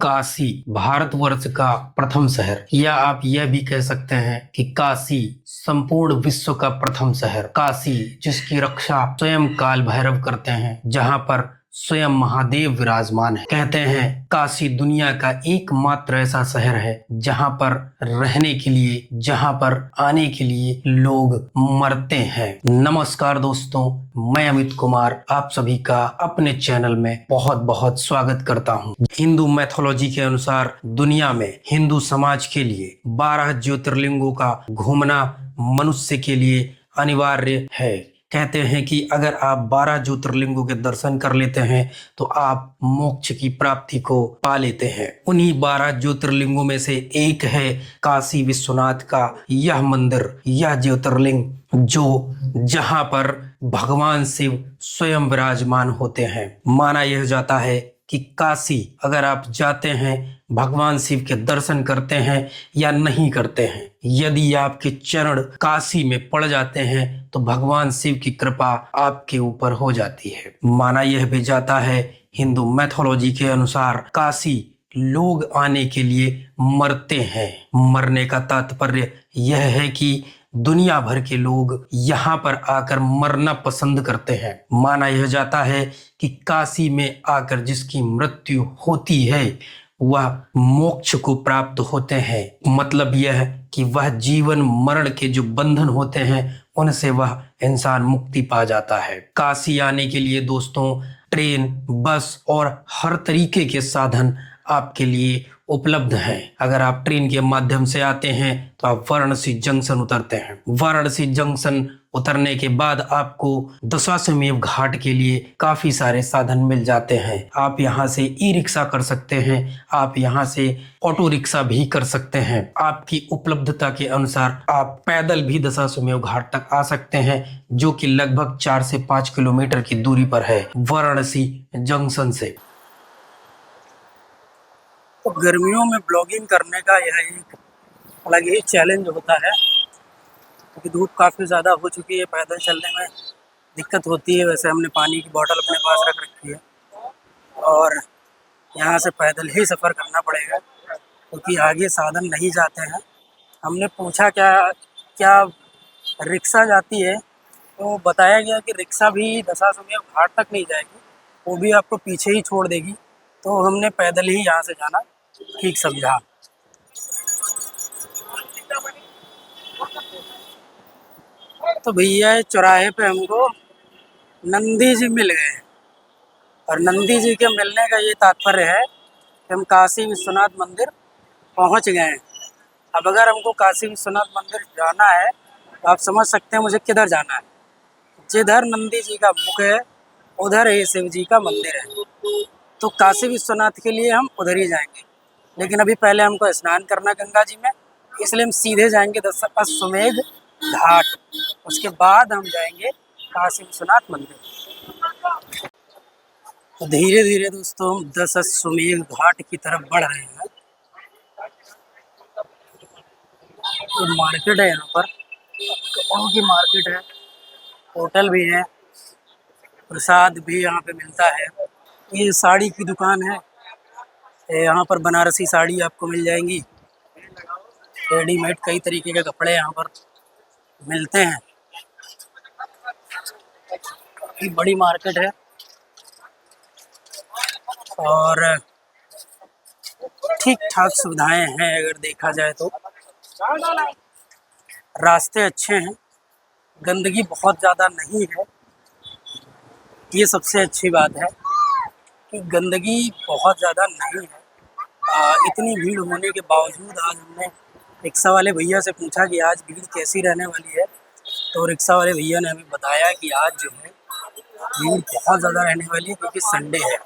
काशी भारतवर्ष का प्रथम शहर, या आप यह भी कह सकते हैं कि काशी संपूर्ण विश्व का प्रथम शहर। काशी जिसकी रक्षा स्वयं काल भैरव करते हैं, जहां पर स्वयं महादेव विराजमान है। कहते हैं काशी दुनिया का एकमात्र ऐसा शहर है जहां पर रहने के लिए, जहां पर आने के लिए लोग मरते हैं। नमस्कार दोस्तों, मैं अमित कुमार आप सभी का अपने चैनल में बहुत बहुत स्वागत करता हूं। हिंदू मैथोलॉजी के अनुसार दुनिया में हिंदू समाज के लिए 12 ज्योतिर्लिंगों का घूमना मनुष्य के लिए अनिवार्य है। कहते हैं कि अगर आप 12 ज्योतिर्लिंगों के दर्शन कर लेते हैं तो आप मोक्ष की प्राप्ति को पा लेते हैं। उन्हीं 12 ज्योतिर्लिंगों में से एक है काशी विश्वनाथ का यह मंदिर, यह ज्योतिर्लिंग, जो जहां पर भगवान शिव स्वयं विराजमान होते हैं। माना यह जाता है कि काशी अगर आप जाते हैं, भगवान शिव के दर्शन करते हैं या नहीं करते हैं, यदि आपके चरण काशी में पड़ जाते हैं तो भगवान शिव की कृपा आपके ऊपर हो जाती है। माना यह भी जाता है हिंदू मैथोलॉजी के अनुसार काशी लोग आने के लिए मरते हैं। मरने का तात्पर्य यह है कि दुनिया भर के लोग यहाँ पर आकर मरना पसंद करते हैं। माना यह जाता है कि काशी में आकर जिसकी मृत्यु होती है वह मोक्ष को प्राप्त होते हैं। मतलब यह कि वह जीवन मरण के जो बंधन होते हैं उनसे वह इंसान मुक्ति पा जाता है। काशी आने के लिए दोस्तों ट्रेन, बस और हर तरीके के साधन आपके लिए उपलब्ध हैं। अगर आप ट्रेन के माध्यम से आते हैं तो आप वाराणसी जंक्शन उतरते हैं। वाराणसी जंक्शन उतरने के बाद आपको दशाश्वमेध घाट के लिए काफी सारे साधन मिल जाते हैं। आप यहाँ से ई रिक्शा कर सकते हैं, आप यहाँ से ऑटो रिक्शा भी कर सकते हैं। आपकी उपलब्धता के अनुसार आप पैदल भी दशाश्वमेध घाट तक आ सकते हैं, जो कि लगभग 4 से 5 किलोमीटर की दूरी पर है वाराणसी जंक्शन से। तो गर्मियों में ब्लॉगिंग करने का यह एक अलग ही चैलेंज होता है, क्योंकि धूप काफ़ी ज़्यादा हो चुकी है। पैदल चलने में दिक्कत होती है। वैसे हमने पानी की बोतल अपने पास रख रखी है और यहाँ से पैदल ही सफ़र करना पड़ेगा, क्योंकि आगे साधन नहीं जाते हैं। हमने पूछा क्या क्या रिक्शा जाती है, तो बताया गया कि रिक्शा भी दशाश्वमेध घाट तक नहीं जाएगी, वो भी आपको पीछे ही छोड़ देगी। तो हमने पैदल ही यहाँ से जाना ठीक समझा। तो भैया चौराहे पे हमको नंदी जी मिल गए, और नंदी जी के मिलने का ये तात्पर्य है कि हम काशी विश्वनाथ मंदिर पहुँच गए हैं। अब अगर हमको काशी विश्वनाथ मंदिर जाना है तो आप समझ सकते हैं मुझे किधर जाना है। जिधर नंदी जी का मुख है उधर ही शिव जी का मंदिर है, तो काशी विश्वनाथ के लिए हम उधर ही जाएंगे। लेकिन अभी पहले हमको स्नान करना गंगा जी में, इसलिए हम सीधे जाएंगे दशाश्वमेध घाट। उसके बाद हम जाएंगे काशी विश्वनाथ मंदिर। तो धीरे धीरे दोस्तों हम दशाश्वमेध घाट की तरफ बढ़ रहे हैं। तो मार्केट है, यहाँ पर कपड़ों की मार्केट है, होटल भी है, प्रसाद भी यहाँ पे मिलता है। ये साड़ी की दुकान है, यहाँ पर बनारसी साड़ी आपको मिल जाएंगी। रेडीमेड कई तरीके के कपड़े यहाँ पर मिलते हैं। काफ़ी बड़ी मार्केट है और ठीक ठाक सुविधाएं हैं अगर देखा जाए तो। रास्ते अच्छे हैं, गंदगी बहुत ज़्यादा नहीं है। ये सबसे अच्छी बात है कि गंदगी बहुत ज़्यादा नहीं है। इतनी भीड़ होने के बावजूद आज हमने रिक्शा वाले भैया से पूछा कि आज भीड़ कैसी रहने वाली है, तो रिक्शा वाले भैया ने हमें बताया कि आज जो है भीड़ बहुत ज़्यादा रहने वाली है, क्योंकि संडे है।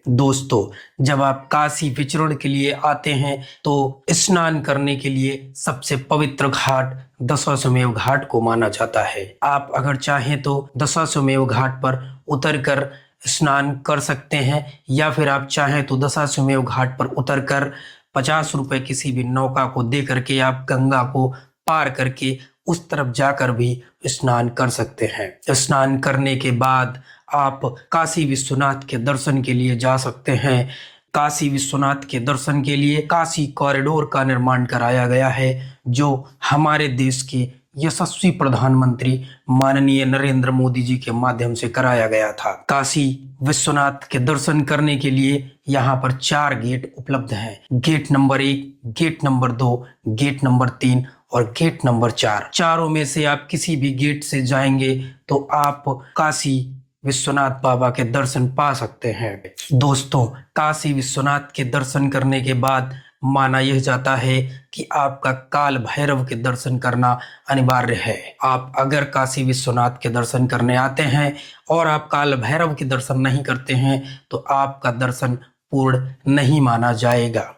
दोस्तों जब आप काशी विचरण के लिए आते हैं तो स्नान करने के लिए सबसे पवित्र घाट दशाश्वमेध घाट को माना जाता है। आप अगर चाहें तो दशाश्वमेध घाट पर उतरकर स्नान कर सकते हैं, या फिर आप चाहें तो दशाश्वमेध घाट पर उतरकर 50 रुपए किसी भी नौका को दे करके आप गंगा को पार करके उस तरफ जाकर भी स्नान कर सकते हैं। स्नान करने के बाद आप काशी विश्वनाथ के दर्शन के लिए जा सकते हैं। काशी विश्वनाथ के दर्शन के लिए काशी कॉरिडोर का निर्माण कराया गया है, जो हमारे देश के यशस्वी प्रधानमंत्री माननीय नरेंद्र मोदी जी के माध्यम से कराया गया था। काशी विश्वनाथ के दर्शन करने के लिए यहाँ पर 4 गेट उपलब्ध हैं। Gate number 1, gate number 2, gate number 3 और गेट नंबर 4। चारों में से आप किसी भी गेट से जाएंगे तो आप काशी विश्वनाथ बाबा के दर्शन पा सकते हैं। दोस्तों, काशी विश्वनाथ के दर्शन करने के बाद माना यह जाता है कि आपका काल भैरव के दर्शन करना अनिवार्य है। आप अगर काशी विश्वनाथ के दर्शन करने आते हैं और आप काल भैरव के दर्शन नहीं करते हैं तो आपका दर्शन पूर्ण नहीं माना जाएगा।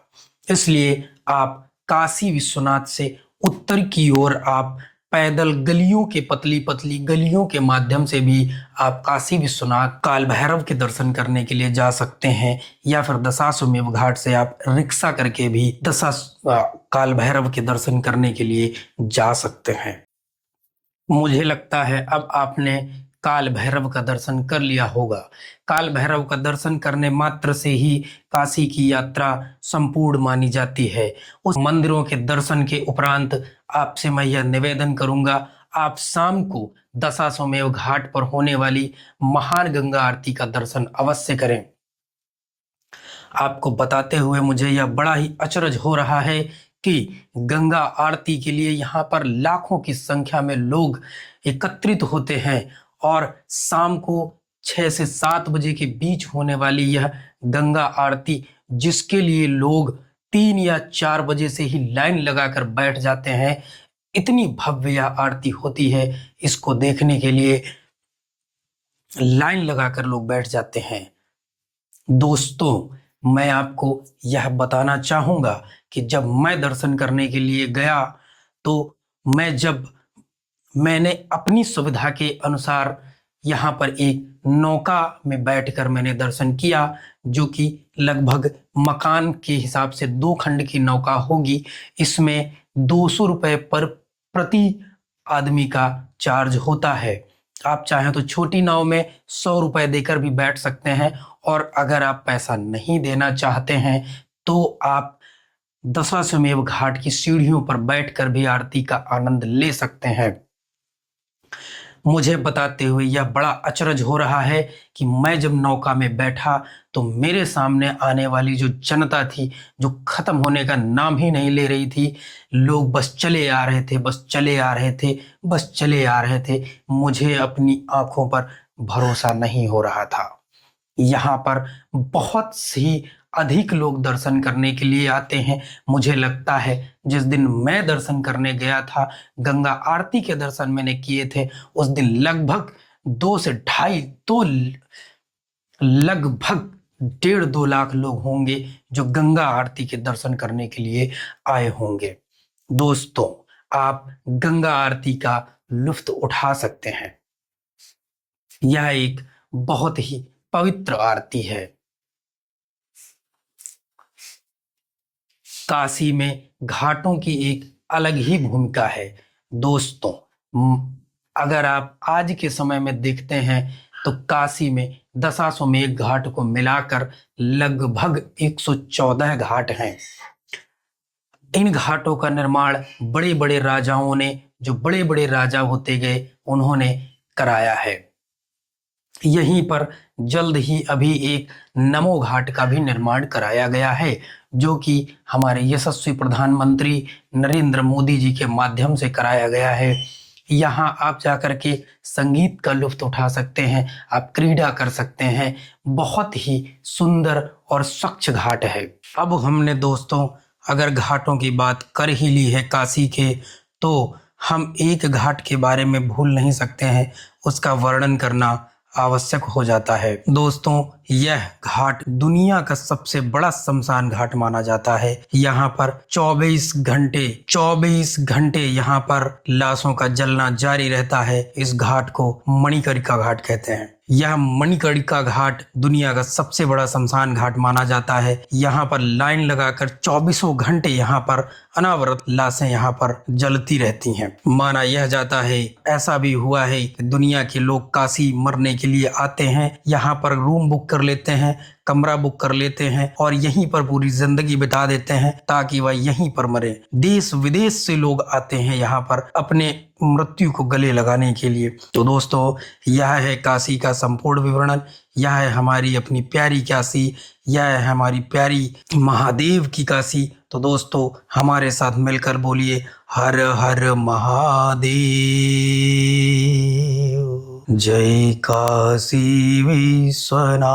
इसलिए आप काशी विश्वनाथ से उत्तर की ओर आप पैदल गलियों के पतली पतली गलियों के माध्यम से भी आप काशी विश्वनाथ काल भैरव के दर्शन करने के लिए जा सकते हैं, या फिर दशाश्वमेध घाट से आप रिक्शा करके भी काल भैरव के दर्शन करने के लिए जा सकते हैं। मुझे लगता है अब आपने काल भैरव का दर्शन कर लिया होगा। काल भैरव का दर्शन करने मात्र से ही काशी की यात्रा संपूर्ण मानी जाती है। उस मंदिरों के दर्शन के उपरांत आपसे मैं यह निवेदन करूंगा, आप शाम को दशाश्वमेध घाट पर होने वाली महान गंगा आरती का दर्शन अवश्य करें। आपको बताते हुए मुझे यह बड़ा ही अचरज हो रहा है कि गंगा आरती के लिए यहाँ पर लाखों की संख्या में लोग एकत्रित होते हैं और शाम को 6 से 7 बजे के बीच होने वाली यह गंगा आरती, जिसके लिए लोग 3 या 4 बजे से ही लाइन लगाकर बैठ जाते हैं, इतनी भव्य यह आरती होती है। इसको देखने के लिए लाइन लगाकर लोग बैठ जाते हैं। दोस्तों, मैं आपको यह बताना चाहूंगा कि जब मैं दर्शन करने के लिए गया तो मैंने अपनी सुविधा के अनुसार यहाँ पर एक नौका में बैठकर मैंने दर्शन किया, जो कि लगभग मकान के हिसाब से 2 खंड की नौका होगी। इसमें 200 रुपये पर प्रति आदमी का चार्ज होता है। आप चाहें तो छोटी नाव में 100 रुपये देकर भी बैठ सकते हैं, और अगर आप पैसा नहीं देना चाहते हैं तो आप दशाश्वमेध घाट की सीढ़ियों पर बैठकर भी आरती का आनंद ले सकते हैं। मुझे बताते हुए यह बड़ा अचरज हो रहा है कि मैं जब नौका में बैठा तो मेरे सामने आने वाली जो जनता थी, जो खत्म होने का नाम ही नहीं ले रही थी, लोग बस चले आ रहे थे, बस चले आ रहे थे, बस चले आ रहे थे। मुझे अपनी आंखों पर भरोसा नहीं हो रहा था। यहाँ पर बहुत ही अधिक लोग दर्शन करने के लिए आते हैं। मुझे लगता है जिस दिन मैं दर्शन करने गया था, गंगा आरती के दर्शन मैंने किए थे, उस दिन लगभग 2 से 2.5 तो लगभग 1.5-2 लाख लोग होंगे जो गंगा आरती के दर्शन करने के लिए आए होंगे। दोस्तों, आप गंगा आरती का लुत्फ उठा सकते हैं। यह एक बहुत ही पवित्र आरती है। काशी में घाटों की एक अलग ही भूमिका है। दोस्तों, अगर आप आज के समय में देखते हैं तो काशी में दशाश्वमेध घाट को मिलाकर लगभग 114 घाट हैं। इन घाटों का निर्माण बड़े बड़े राजाओं ने, जो बड़े बड़े राजा होते गए, उन्होंने कराया है। यहीं पर जल्द ही अभी एक नमो घाट का भी निर्माण कराया गया है, जो कि हमारे यशस्वी प्रधानमंत्री नरेंद्र मोदी जी के माध्यम से कराया गया है। यहाँ आप जाकर के संगीत का लुत्फ उठा सकते हैं, आप क्रीड़ा कर सकते हैं। बहुत ही सुंदर और स्वच्छ घाट है। अब हमने दोस्तों अगर घाटों की बात कर ही ली है काशी के, तो हम एक घाट के बारे में भूल नहीं सकते हैं, उसका वर्णन करना आवश्यक हो जाता है। दोस्तों, यह घाट दुनिया का सबसे बड़ा शमशान घाट माना जाता है। यहाँ पर 24 घंटे यहाँ पर लाशों का जलना जारी रहता है। इस घाट को मणिकर्णिका घाट कहते हैं। यह मणिकर्णिका घाट दुनिया का सबसे बड़ा शमशान घाट माना जाता है। यहाँ पर लाइन लगाकर 24 घंटे यहाँ पर अनावरत लाशें यहाँ पर जलती रहती हैं। माना यह जाता है, ऐसा भी हुआ है कि दुनिया के लोग काशी मरने के लिए आते हैं, यहाँ पर रूम बुक कर लेते हैं, कमरा बुक कर लेते हैं और यहीं पर पूरी जिंदगी बिता देते हैं ताकि वह यहीं पर मरे। देश विदेश से लोग आते हैं यहाँ पर अपने मृत्यु को गले लगाने के लिए। तो दोस्तों, यह है काशी का संपूर्ण विवरण। यह है हमारी अपनी प्यारी काशी, यह है हमारी प्यारी महादेव की काशी। तो दोस्तों, हमारे साथ मिलकर बोलिए हर हर महादेव, जय काशी विश्वनाथ।